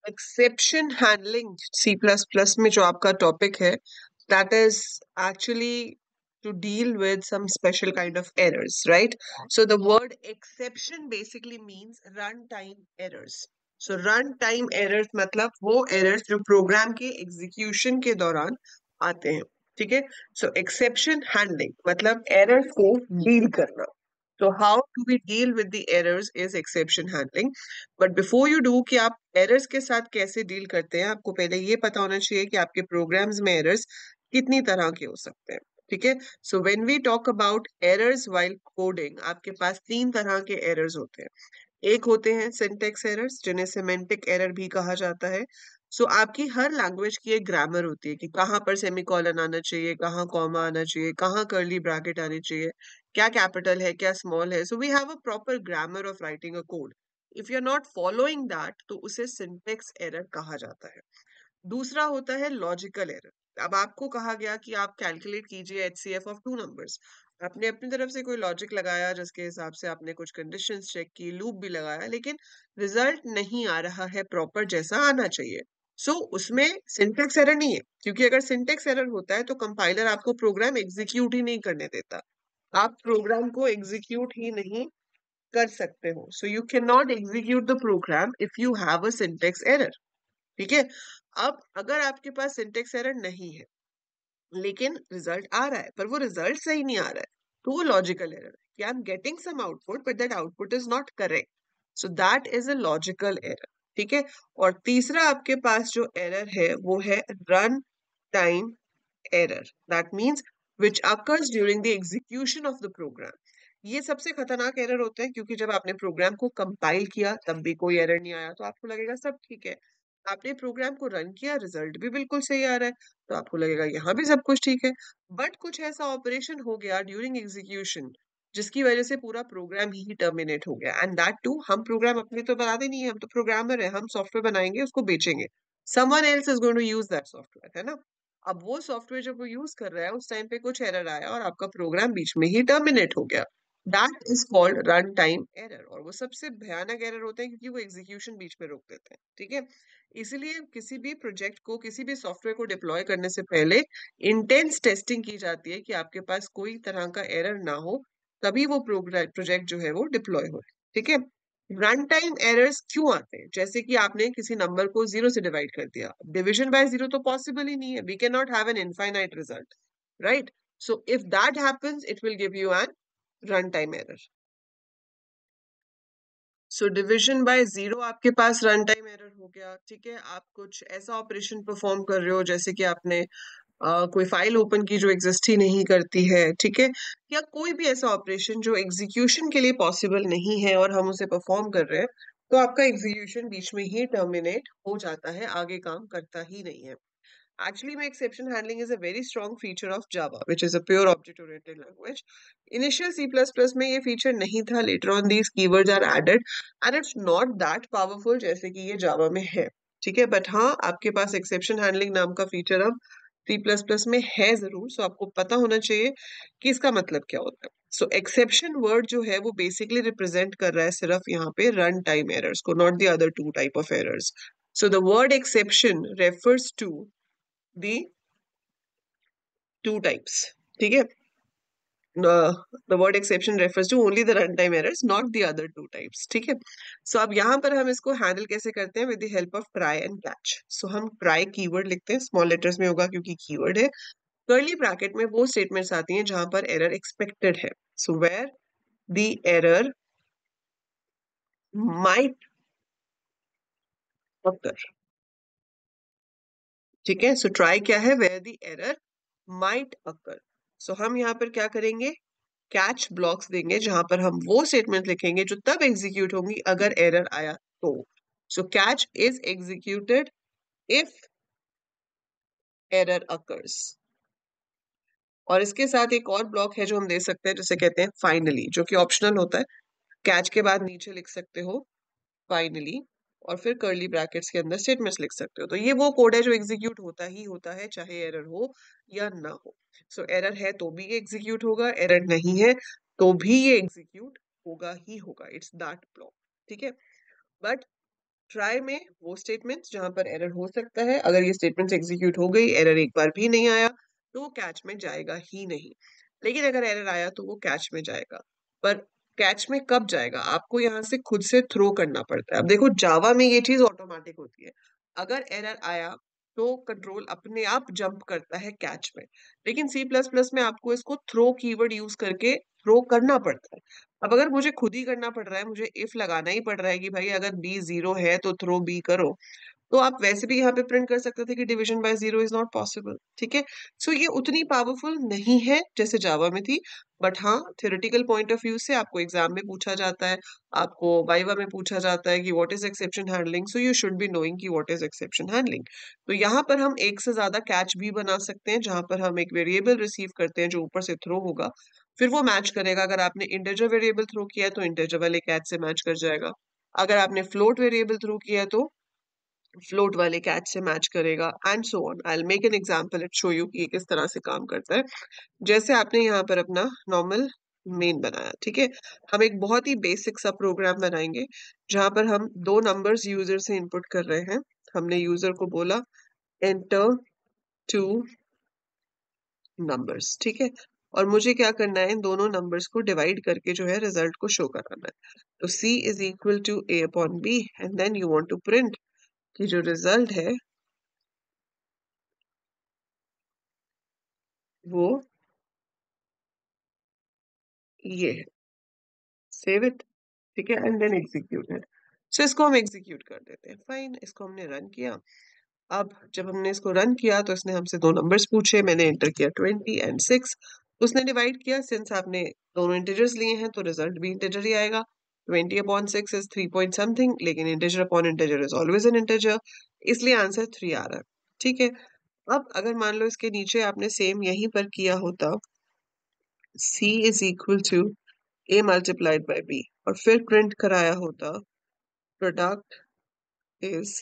Exception handling C plus plus में जो आपका टॉपिक है, that is actually to deal with some special kind of errors, right? So the word exception basically means runtime errors. So runtime errors मतलब वो errors जो program के execution के दौरान आते हैं, ठीक है? So exception handling मतलब errors को deal करना. So how do we deal with the errors is exception handling. But before you do कि आप errors के साथ कैसे deal करते हैं, आपको पहले ये पता होना चाहिए कि आपके programs में errors कितनी तरह के हो सकते हैं, ठीक है? So when we talk about errors while coding, आपके पास तीन तरह के errors होते हैं. एक होते हैं सिंटेक्स एरर्स जिन्हें सिमेंटिक एरर भी कहा जाता है. सो आपकी हर लैंग्वेज की एक ग्रामर होती है कि कहाँ पर सेमीकोलन आना चाहिए, कहाँ कॉमा आना चाहिए, कहाँ कर्ली ब्रैकेट आनी चाहिए, क्या कैपिटल है, क्या स्मॉल है. So we have a proper grammar of writing a code. If you are not following that तो उसे सिंटेक्स एरर कहा जाता है. दूसरा होता है लॉजिकल एरर. अब आपको कहा गया कि आप कैलकुलेट कीजिए एचसीएफ ऑफ टू नंबर्स. आपने अपनी तरफ से कोई लॉजिक लगाया जिसके हिसाब से आपने कुछ कंडीशंस चेक की, लूप भी लगाया, लेकिन रिजल्ट नहीं आ रहा है प्रॉपर जैसा आना चाहिए. सो उसमें सिंटेक्स एरर नहीं है, क्योंकि अगर सिंटेक्स एरर होता है तो कंपाइलर आपको प्रोग्राम एग्जीक्यूट ही नहीं करने देता. आप प्रोग्राम को एग्जीक्यूट ही नहीं कर सकते हो. So you can not execute the program if you have a syntax error, ठीक है? अब अगर आपके पास सिंटेक्स एरर नहीं है लेकिन रिजल्ट आ रहा है पर वो रिजल्ट सही नहीं आ रहा है, तो वो लॉजिकल एरर है कि I am getting some output but that output is not correct. So that is a logical error, ठीक है? और तीसरा आपके पास जो एरर है वो है run time error. That means which occurs during the execution of the program. ये सबसे खतरनाक एरर होते हैं, क्योंकि जब आपने प्रोग्राम को कंपाइल किया तब भी कोई एरर नहीं आया तो आपको लगेगा सब ठीक है. आपने प्रोग्राम को रन किया, रिजल्ट भी बिल्कुल सही आ रहा है, तो आपको लगेगा यहाँ भी सब कुछ ठीक है. बट कुछ ऐसा ऑपरेशन हो गया ड्यूरिंग एग्जीक्यूशन जिसकी वजह से पूरा प्रोग्राम ही टर्मिनेट हो गया. एंड दैट टू हम प्रोग्राम अपने तो बनाते नहीं है, हम तो प्रोग्रामर है, हम सॉफ्टवेयर बनाएंगे, उसको बेचेंगे. Someone else is going to use that software, है ना? अब वो सॉफ्टवेयर जब वो यूज कर रहा है उस टाइम पे कुछ एरर आया और आपका प्रोग्राम बीच में ही टर्मिनेट हो गया. That is called run time error. और वो सबसे भयानक एरर होते हैं क्योंकि वो एग्जीक्यूशन बीच में रोक देते हैं, ठीक है? इसीलिए किसी भी प्रोजेक्ट को, किसी भी सॉफ्टवेयर को डिप्लॉय करने से पहले इंटेंस टेस्टिंग की जाती है कि आपके पास कोई तरह का एरर ना हो, तभी वो प्रोजेक्ट जो है वो डिप्लॉय हो, ठीक है? रन टाइम एरर्स क्यों आते हैं? जैसे कि आपने किसी नंबर को जीरो से डिवाइड कर दिया, डिविजन बाय जीरो तो पॉसिबल ही नहीं है. We can not have an infinite result, right? So if that happens it will give you an run time error. So division by zero आपके पास रन टाइम एरर हो गया, ठीक है? आप कुछ ऐसा ऑपरेशन परफॉर्म कर रहे हो जैसे कि आपने कोई फाइल ओपन की जो एग्जिस्ट ही नहीं करती है, ठीक है? या कोई भी ऐसा ऑपरेशन जो एग्जीक्यूशन के लिए पॉसिबल नहीं है और हम उसे परफॉर्म कर रहे हैं, तो आपका एग्जीक्यूशन बीच में ही टर्मिनेट हो जाता है, आगे काम करता ही नहीं है. Actually, my exception handling is a very strong feature of Java, which is a pure object-oriented language. Initial C++ में ये feature नहीं था. Later on, these keywords are added, and it's not that powerful जैसे कि ये Java में है, ठीक है? But हाँ, आपके पास exception handling नाम का feature अब C++ में है जरूर. So आपको पता होना चाहिए कि इसका मतलब क्या होता है. So exception word जो है वो basically represent कर रहा है सिर्फ यहाँ पे run time errors को, not the other two type of errors. So the word exception refers to the two types, ठीक है? The word exception refers to only the runtime errors, not the other two types, ठीक है? So अब यहाँ पर हम इसको handle कैसे करते हैं? with the help of try and catch. So हम try कीवर्ड लिखते हैं, स्मॉल लेटर्स में होगा क्योंकि कीवर्ड है. कर्ली ब्रैकेट में वो स्टेटमेंट्स आती हैं जहां पर एरर एक्सपेक्टेड है. So where the error might occur, ठीक है? So try क्या है? where the error might occur. So हम यहाँ पर क्या करेंगे? कैच ब्लॉक्स देंगे जहां पर हम वो स्टेटमेंट लिखेंगे जो तब एग्जीक्यूट होंगी अगर एरर आया तो. सो catch is executed if error occurs. और इसके साथ एक और ब्लॉक है जो हम दे सकते हैं जिसे कहते हैं फाइनली, जो कि ऑप्शनल होता है. कैच के बाद नीचे लिख सकते हो फाइनली और फिर कर्ली ब्रैकेट्स के अंदर स्टेटमेंट्स लिख सकते हो. तो ये वो कोड है जो एग्जीक्यूट होता ही होता है चाहे एरर हो या ना हो. सो एरर है तो भी ये एग्जीक्यूट होगा, एरर नहीं है तो भी ये एग्जीक्यूट होगा ही होगा. इट्स दैट ब्लॉक, ठीक है? बट ट्राई में वो स्टेटमेंट्स जहां पर एरर हो सकता है, अगर ये स्टेटमेंट्स एग्जीक्यूट हो गई, एरर एक बार भी नहीं आया, तो वो कैच में जाएगा ही नहीं। लेकिन अगर एरर आया तो वो कैच में जाएगा। पर कैच में कब जाएगा, आपको यहाँ से खुद से थ्रो करना पड़ता है। अब देखो जावा में ये चीज ऑटोमेटिक होती है, अगर एरर आया तो कंट्रोल अपने आप जंप करता है कैच में। लेकिन सी प्लस प्लस में आपको इसको थ्रो कीवर्ड यूज करके थ्रो करना पड़ता है। अब अगर मुझे खुद ही करना पड़ रहा है, मुझे इफ लगाना ही पड़ रहा है कि भाई अगर बी जीरो है तो थ्रो बी करो, तो आप वैसे भी यहाँ पे प्रिंट कर सकते थे कि division by zero is not possible. ठीक है, सो ये उतनी पावरफुल नहीं है जैसे जावा में थी। बट हाँ, थ्योरेटिकल पॉइंट ऑफ व्यू से आपको एग्जाम में पूछा जाता है, आपको वाइवा में पूछा जाता है कि what is exception handling, so you should be knowing कि व्हाट इज एक्सेप्शन हैंडलिंग। तो यहाँ पर हम एक से ज्यादा कैच भी बना सकते हैं, जहां पर हम एक वेरिएबल रिसीव करते हैं जो ऊपर से थ्रो होगा, फिर वो मैच करेगा। अगर आपने इंटेजर वेरिएबल थ्रो किया है तो इंटेजर वाले कैच से मैच कर जाएगा, अगर आपने फ्लोट वेरिएबल थ्रो किया है तो फ्लोट वाले कैच से मैच करेगा, and so on. I will make an example and show you कि ये किस तरह से काम करता है। जैसे आपने यहाँ पर अपना नॉर्मल मेन बनाया, ठीक है, हम एक बहुत ही बेसिक सा प्रोग्राम बनाएंगे जहां पर हम दो नंबर्स यूजर से इनपुट कर रहे हैं। हमने यूजर को बोला एंटर टू नंबर्स, ठीक है, और मुझे क्या करना है, इन दोनों नंबर्स को डिवाइड करके जो है रिजल्ट को शो कराना है। तो c is equal to a upon b, and then you want to print कि जो रिजल्ट है वो ये है। सेव इट, ठीक है, एंड देन एग्जीक्यूट इट। सो इसको हम एग्जीक्यूट कर देते हैं। फाइन, इसको हमने रन किया। अब जब हमने इसको रन किया तो इसने हमसे दो नंबर्स पूछे, मैंने एंटर किया 20 एंड 6। उसने डिवाइड किया, सिंस आपने दोनों इंटीजर्स लिए हैं तो रिजल्ट भी इंटीजर ही आएगा। 20 अपॉन 6 इज 3 पॉइंट समथिंग, लेकिन integer upon integer is always an integer, इसलिए आंसर 3 आ रहा है। ठीक है, अब अगर मान लो इसके नीचे आपने सेम यहीं पर किया होता, c is equal to a multiplied by b, और फिर प्रिंट कराया होता प्रोडक्ट इज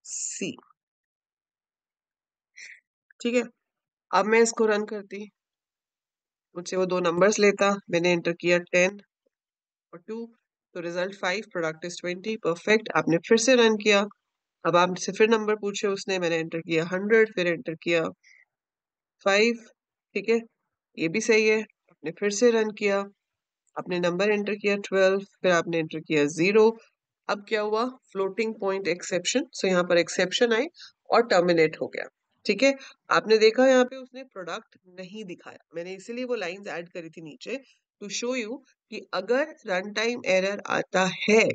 c। ठीक है, अब मैं इसको रन करती, मुझसे वो दो नंबर्स लेता, मैंने एंटर किया 10 और 2, तो रिजल्ट 5, प्रोडक्ट इज 20, परफेक्ट। आपने फिर से रन किया, अब आपसे फिर नंबर पूछे उसने, मैंने एंटर किया 100, फिर एंटर किया 5, ठीक है, ये भी सही है। आपने फिर से रन किया, आपने नंबर एंटर किया 12, फिर आपने एंटर किया 0। अब क्या हुआ, फ्लोटिंग पॉइंट एक्सेप्शन, सो यहाँ पर एक्सेप्शन आई और टर्मिनेट हो गया। ठीक है, आपने देखा यहाँ पे उसने प्रोडक्ट नहीं दिखाया, मैंने इसीलिए वो लाइंस ऐड करी थी नीचे टू शो यू कि अगर रन टाइम एरर आता है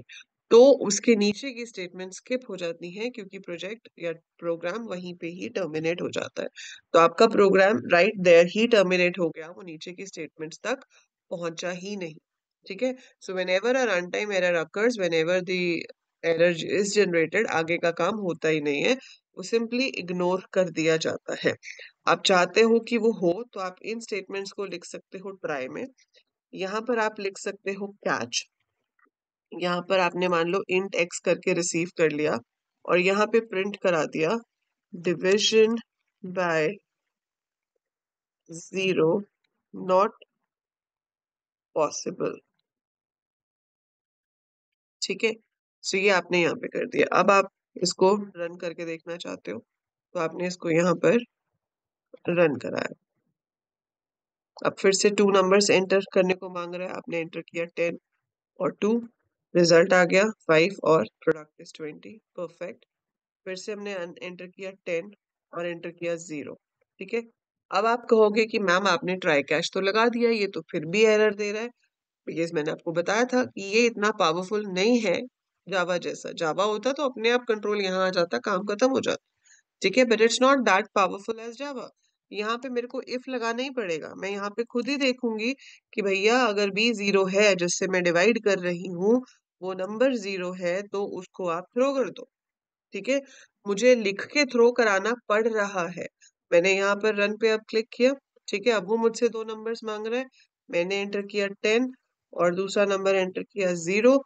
तो उसके नीचे की स्टेटमेंट स्किप हो जाती है, क्योंकि प्रोजेक्ट या प्रोग्राम वहीं पे ही टर्मिनेट हो जाता है। तो आपका प्रोग्राम राइट देयर ही टर्मिनेट हो गया, वो नीचे की स्टेटमेंट्स तक पहुंचा ही नहीं। ठीक है, so whenever a runtime error occurs, whenever the error is generated, आगे का काम होता ही नहीं है, वो सिंपली इग्नोर कर दिया जाता है। आप चाहते हो कि वो हो तो आप इन स्टेटमेंट्स को लिख सकते हो ट्राई में, यहाँ पर आप लिख सकते हो कैच, यहाँ पर आपने मान लो इंट एक्स करके रिसीव कर लिया और यहाँ पे प्रिंट करा दिया division by zero not possible. ठीक है, सो ये आपने यहाँ पे कर दिया। अब आप इसको रन करके देखना चाहते हो तो आपने इसको यहाँ पर रन कराया। अब फिर से टू नंबर्स एंटर करने को मांग रहा है, आपने एंटर किया 10 और 2, रिजल्ट आ गया 5 और प्रोडक्ट इज 20, परफेक्ट। फिर से हमने एंटर किया 10 और एंटर किया 0। ठीक है, अब आप कहोगे कि मैम आपने ट्राई कैच तो लगा दिया, ये तो फिर भी एरर दे रहा है। बिकॉज मैंने आपको बताया था कि ये इतना पावरफुल नहीं है जावा जैसा। जावा होता तो अपने आप कंट्रोल यहाँ आ जाता, काम खत्म हो जाता। ठीक है, but it's not that powerful as Java. यहाँ पे मेरे को इफ लगाना ही पड़ेगा, मैं यहाँ पे खुद ही देखूंगी कि भैया अगर बी जीरो है जिससे मैं डिवाइड कर रही हूँ वो नंबर जीरो है तो उसको आप थ्रो कर दो। ठीक है, मुझे लिख के थ्रो कराना पड़ रहा है। मैंने यहाँ पर रन पे अब क्लिक किया, ठीक है, अब वो मुझसे दो नंबर्स मांग रहा है, मैंने एंटर किया 10 और दूसरा नंबर एंटर किया 0।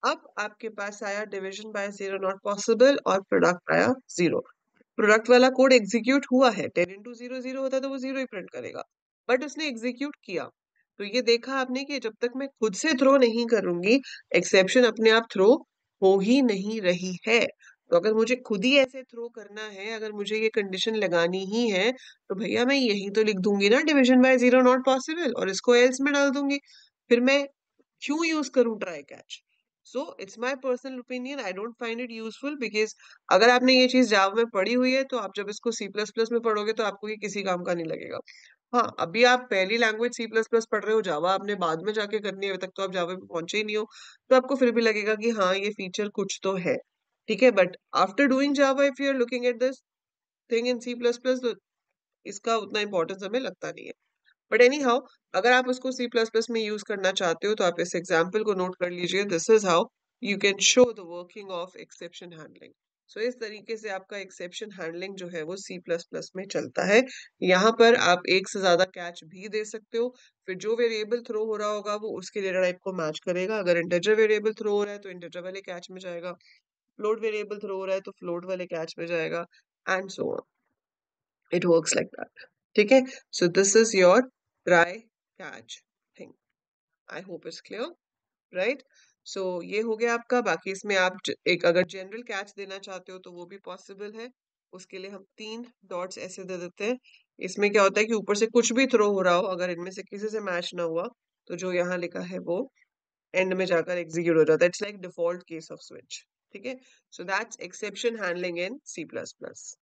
अब आपके पास आया division by zero not possible और प्रोडक्ट आया 0। प्रोडक्ट वाला कोड एग्जीक्यूट हुआ है, 10 into 0 0 होता तो वो 0 ही प्रिंट करेगा, बट उसने एग्जीक्यूट किया। तो ये देखा आपने कि जब तक मैं खुद से थ्रो नहीं करूंगी एक्सेप्शन अपने आप थ्रो हो ही नहीं रही है। तो अगर मुझे खुद ही ऐसे थ्रो करना है, अगर मुझे ये कंडीशन लगानी ही है, तो भैया मैं यही तो लिख दूंगी ना, division by zero not possible, और इसको एल्स में डाल दूंगी। फिर मैं क्यों यूज करूं try catch? So it's my personal opinion, I don't find it useful, because अगर आपने ये चीज जावा में पढ़ी हुई है, तो आप जब इसको सी प्लस प्लस में पढ़ोगे तो आपको ये किसी काम का नहीं लगेगा। हाँ, अभी आप पहली लैंग्वेज सी प्लस प्लस पढ़ रहे हो, जावा आपने बाद में जाके करनी है, अभी तक तो आप जावा में पहुंचे ही नहीं हो, तो आपको फिर भी लगेगा कि हाँ ये फीचर कुछ तो है। ठीक है, but after doing Java if you are looking at this thing in C plus plus, तो इसका उतना इंपॉर्टेंस हमें लगता नहीं है। बट एनी हाउ, अगर आप उसको सी प्लस प्लस में यूज करना चाहते हो, तो आप इस एग्जाम्पल को नोट कर लीजिए। This is how you can show the working of exception handling. So इस तरीके से आपका एक्सेप्शन हैंडलिंग जो है वो सी प्लस प्लस में चलता है। यहाँ पर आप एक से ज्यादा कैच भी दे सकते हो। फिर जो वेरिएबल थ्रो हो रहा होगा वो उसके डेटा टाइप को मैच करेगा। अगर इंटीजर वेरिएबल थ्रो हो रहा है तो इंटीजर वाले कैच में जाएगा, फ्लोट वेरिएबल थ्रो हो रहा है तो फ्लोट वाले कैच में जाएगा, and so on. It works like that. ठीक है, so this is your try catch thing. I hope it's clear, right? So ये हो गया आपका। बाकी इसमें आप एक अगर जनरल कैच देना चाहते हो तो वो भी पॉसिबल है। उसके लिए हम 3 डॉट्स ऐसे दे देते हैं। इसमें क्या होता है कि ऊपर से कुछ भी थ्रो हो रहा हो, अगर इनमें से किसी से मैच ना हुआ, तो जो यहाँ लिखा है वो एंड में जाकर एग्जीक्यूट हो जाता है। It's like default case of switch. ठीक है, so that's exception handling in C plus plus.